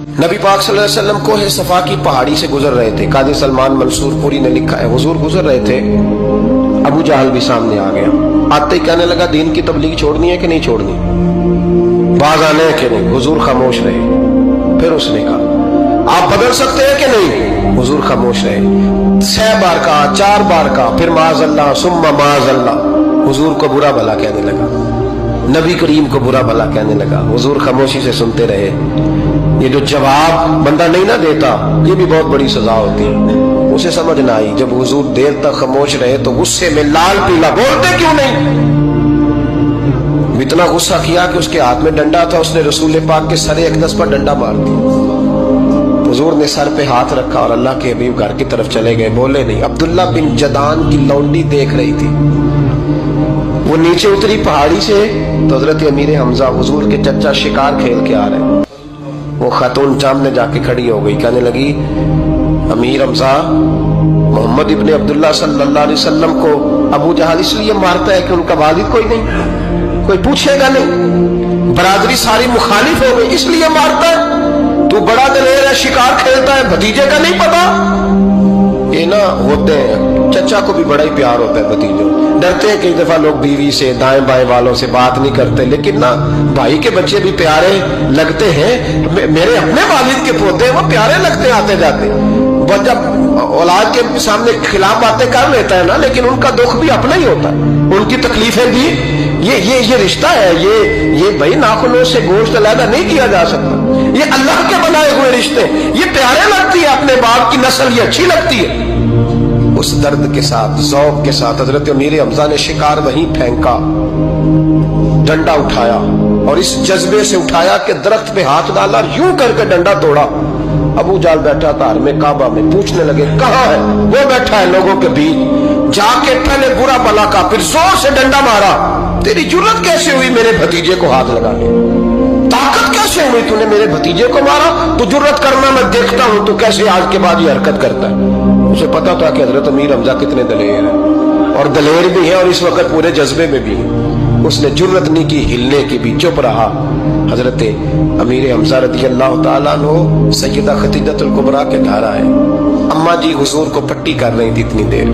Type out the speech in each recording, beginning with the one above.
नबी पाक सल्लल्लाहु अलैहि वसल्लम कोहे सफा की पहाड़ी से गुजर रहे थे। काजी सलमान मंसूर पुरी ने लिखा है, हुजूर गुजर रहे थे, अबू जहल भी सामने आ गया। आते ही कहने लगा, दीन की तबलीग छोड़नी है कि नहीं छोड़नी, बाज आने है कि नहीं। हुजूर खामोश रहे। फिर उसने कहा, आप बदल सकते हैं कि नहीं। हुजूर खामोश रहे। 6 बार कहा, 4 बार कहा, फिर माज़अल्लाह सुम्मा माज़अल्लाह। हुजूर को बुरा भला कहने लगा, नबी करीम को बुरा भला कहने लगा। हुजूर खामोशी से सुनते रहे। ये जो जवाब बंदा नहीं ना देता, ये भी बहुत बड़ी सजा होती है। उसे समझ ना आई, जब हुजूर देर तक खामोश रहे तो गुस्से में लाल पीला, बोलते क्यों नहीं। इतना गुस्सा किया कि उसके हाथ में डंडा था, उसने रसूल पाक के सरे अक़दस पर डंडा मार दिया। हुजूर ने सर पे हाथ रखा और अल्लाह के हबीब घर की तरफ चले गए, बोले नहीं। अब्दुल्ला बिन जदान की लौंडी देख रही थी, वो नीचे उतरी पहाड़ी से तो हजरत अमीर हमजा हुजूर के चचा शिकार खेल के आ रहे। वो खातून सामने जाके खड़ी हो गई, कहने लगी, अमीर हमजा, मोहम्मद इब्ने अब्दुल्ला सल्लल्लाहु अलैहि वसल्लम को अबू जहल इसलिए मारता है कि उनका वालिद कोई नहीं, कोई पूछेगा नहीं, बरादरी सारी मुखालिफ हो गई, इसलिए मारता है। तू बड़ा दलेर है, शिकार खेलता है, भतीजे का नहीं पता। ये ना होते हैं, चचा को भी बड़ा ही प्यार होता है भतीजों। डरते हैं कई दफा लोग बीवी से, दाएं बाएं वालों से बात नहीं करते, लेकिन ना भाई के बच्चे भी प्यारे लगते हैं। मेरे अपने वालिद के पोते हैं, वो प्यारे लगते हैं आते जाते। वो जब औलाद के सामने खिलाफ बातें कर लेता है ना, लेकिन उनका दुख भी अपना ही होता है, उनकी तकलीफें भी। ये रिश्ता है, ये भाई नाखूनों से गोश्त अलग नहीं किया जा सकता। ये अल्लाह के बनाए हुए रिश्ते, ये प्यारे लगती है, अपने बाप की नस्ल ये अच्छी लगती है। उस दर्द के साथ, ज़ौक़ के साथ हजरत अमीर हमजा ने शिकार वहीं फेंका, डंडा उठाया और इस जज्बे से उठाया कि दरख्त पे हाथ डाला, यूं करके डंडा तोड़ा। अबू जहल बैठा था में काबा में, पूछने लगे, कहाँ है। वो बैठा है लोगों के बीच। जाके पहले बुरा भला का, फिर जोर से डंडा मारा। तेरी जुर्रत कैसे हुई मेरे भतीजे को हाथ लगाने, ताकत कैसे हुई तूने मेरे भतीजे को मारा। तू जुर्रत करना मैं देखता हूं, तू कैसे आज के बाद ये हरकत करता है। उसे पता था कि हजरत अमीर हमजा कितने दलेर हैं, और दलेर भी है और इस वक्त पूरे जज्बे में भी है। उसने जुर्रत नहीं की हिलने की भी, चुप रहा। हजरत अमीर हमजा रज़ी अल्लाह ताला अन्हु सैयदा खदीजतुल कुबरा के घर आए। अम्मा जी हुजूर को पट्टी कर रही थी इतनी देर।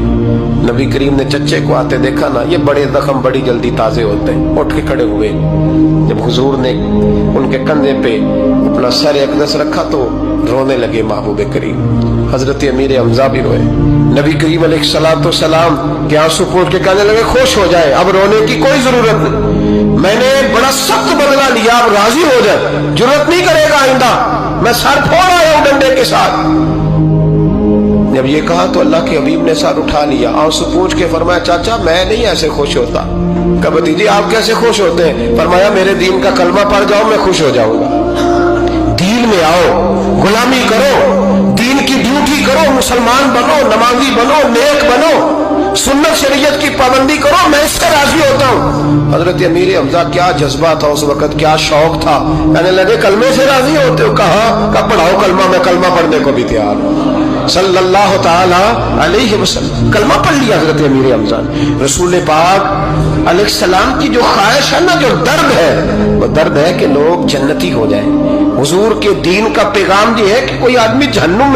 नबी करीम ने चच्चे को आते देखा ना, ये बड़े जख्म बड़ी जल्दी ताजे होते हैं। उठ के खड़े हुए। जब हुजूर ने उनके कंधे पे अपना सर अक़दस रखा तो रोने लगे महबूब करीम। हजरत अमीर हमजा भी रोए। नबी करीम अलैहिस्सलातु वस्सलाम के आंसू पोंछ के कहने लगे, खुश हो जाए, अब रोने की कोई जरूरत नहीं, मैंने बड़ा सख्त बदला लिया, अब राजी हो जाए, जरूरत नहीं करेगा आइंदा, मैं सर फोड़ आया हूं डंडे के साथ। जब ये कहा तो अल्लाह के हबीब ने सर उठा लिया, आंसू पोंछ के फरमाया, चाचा मैं नहीं ऐसे खुश होता। कहा भतीजी आप कैसे खुश होते हैं। फरमाया, मेरे दीन का कलमा पढ़ जाओ, मैं खुश हो जाऊंगा। दीन में आओ, गुलामी करो, दीन की ड्यूटी करो, मुसलमान बनो, नमाजी बनो, नेक बनो, सुन्नत शरीयत की पाबंदी करो, मैं इससे राजी होता हूँ। हजरत अमीर हमजा क्या जज्बा था उस वक्त, क्या शौक था। कहने लगे, कलमे से राजी होते हो। कहा पढ़ाओ कलमा, मैं कलमा पढ़ने को भी तैयार हूँ। सल्लल्लाहु ताला अलैहि वसल्लम कलमा पढ़ लिया हजरत अमीर हमजा। रसूल पाक अलैहिस्सलाम की जो ख्वाहिश है ना, जो दर्द है, वो दर्द है कि लोग जन्नती हो जाएं। हुजूर के दीन का पैगाम ये है कि कोई आदमी जहन्नुम में